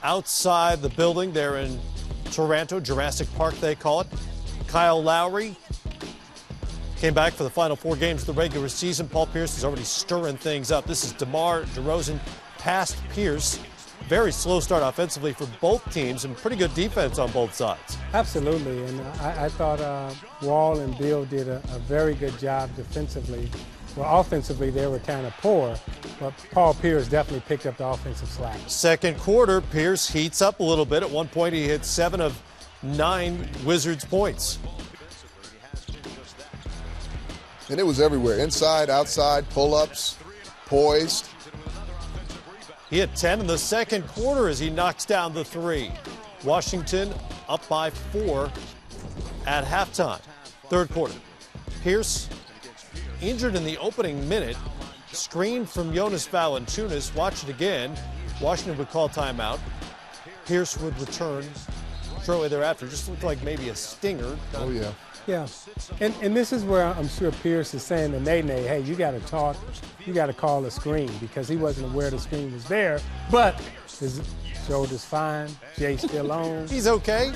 outside the building there in Toronto, Jurassic Park they call it. Kyle Lowry came back for the final 4 games of the regular season. Paul Pierce is already stirring things up. This is DeMar DeRozan past Pierce. Very slow start offensively for both teams and pretty good defense on both sides. Absolutely, and I thought Wall and Beal did a very good job defensively. Well, offensively, they were kind of poor, but Paul Pierce definitely picked up the offensive slack. Second quarter, Pierce heats up a little bit. At one point, he hit 7 of 9 Wizards points. And it was everywhere, inside, outside, pull-ups, poised. He had 10 in the second quarter as he knocks down the 3. Washington up by 4 at halftime. Third quarter, Pierce injured in the opening minute. Screen from Jonas Valanciunas. Watch it again. Washington would call timeout. Pierce would return shortly thereafter. Just looked like maybe a stinger. Oh, yeah. Yeah, and this is where I'm sure Pierce is saying to Nene, hey, you got to talk, you got to call a screen, because he wasn't aware the screen was there. But his shoulder's fine. Jay's still on. He's okay.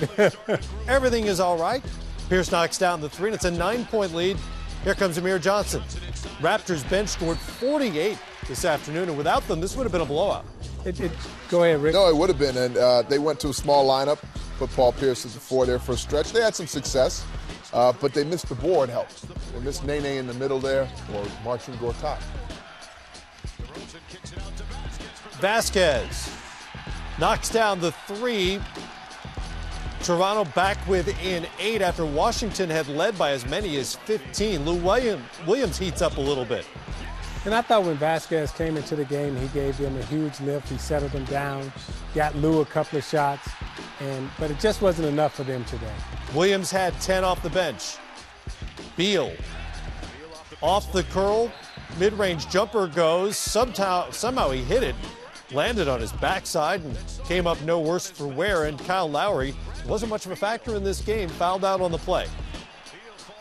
Everything is all right. Pierce knocks down the 3, and it's a 9-point lead. Here comes Amir Johnson. Raptors bench scored 48 this afternoon, and without them, this would have been a blowout. Go ahead, Rick. No, it would have been, and they went to a small lineup, put Paul Pierce at the 4 there for a stretch. They had some success. But they missed the board help. They missed Nene in the middle there, or Marcin Gortat. Vasquez knocks down the 3. Toronto back within 8 after Washington had led by as many as 15. Lou Williams heats up a little bit. And I thought when Vasquez came into the game, he gave them a huge lift. He settled them down, got Lou a couple of shots, but it just wasn't enough for them today. Williams had 10 off the bench. Beal off the curl, mid-range jumper goes. Somehow he hit it, landed on his backside, and came up no worse for wear. And Kyle Lowry wasn't much of a factor in this game, fouled out on the play.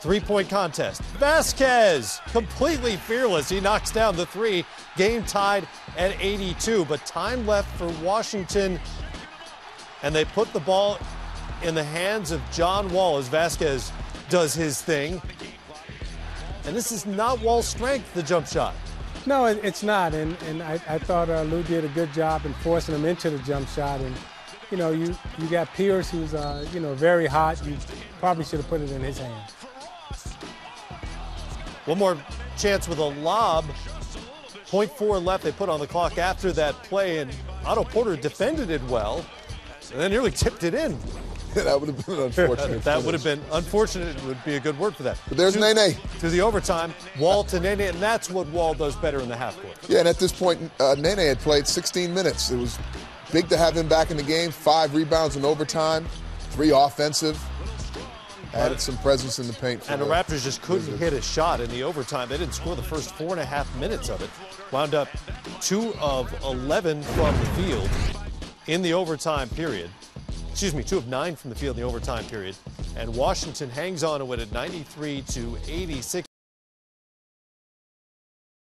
3-point contest. Vasquez, completely fearless. He knocks down the 3. Game tied at 82, but time left for Washington, and they put the ball in the hands of John Wall as Vasquez does his thing. And this is not Wall's strength, the jump shot. No, it's not, and I thought Lou did a good job in forcing him into the jump shot. And you know, you got Pierce, who's very hot. You probably should have put it in his hand. One more chance with a lob. 0.4 left. They put on the clock after that play, and Otto Porter defended it well, and then nearly tipped it in. That would have been unfortunate. That would have been unfortunate. It would be a good word for that. But there's Nene. To the overtime, Wall to Nene, and that's what Wall does better in the half court. Yeah, and at this point, Nene had played 16 minutes. It was big to have him back in the game. 5 rebounds in overtime, 3 offensive. Added some presence in the paint. And the Raptors just couldn't hit a shot in the overtime. They didn't score the first 4.5 minutes of it. Wound up 2 of 11 from the field in the overtime period. 2 of 9 from the field in the overtime period. And Washington hangs on to win it 93-86.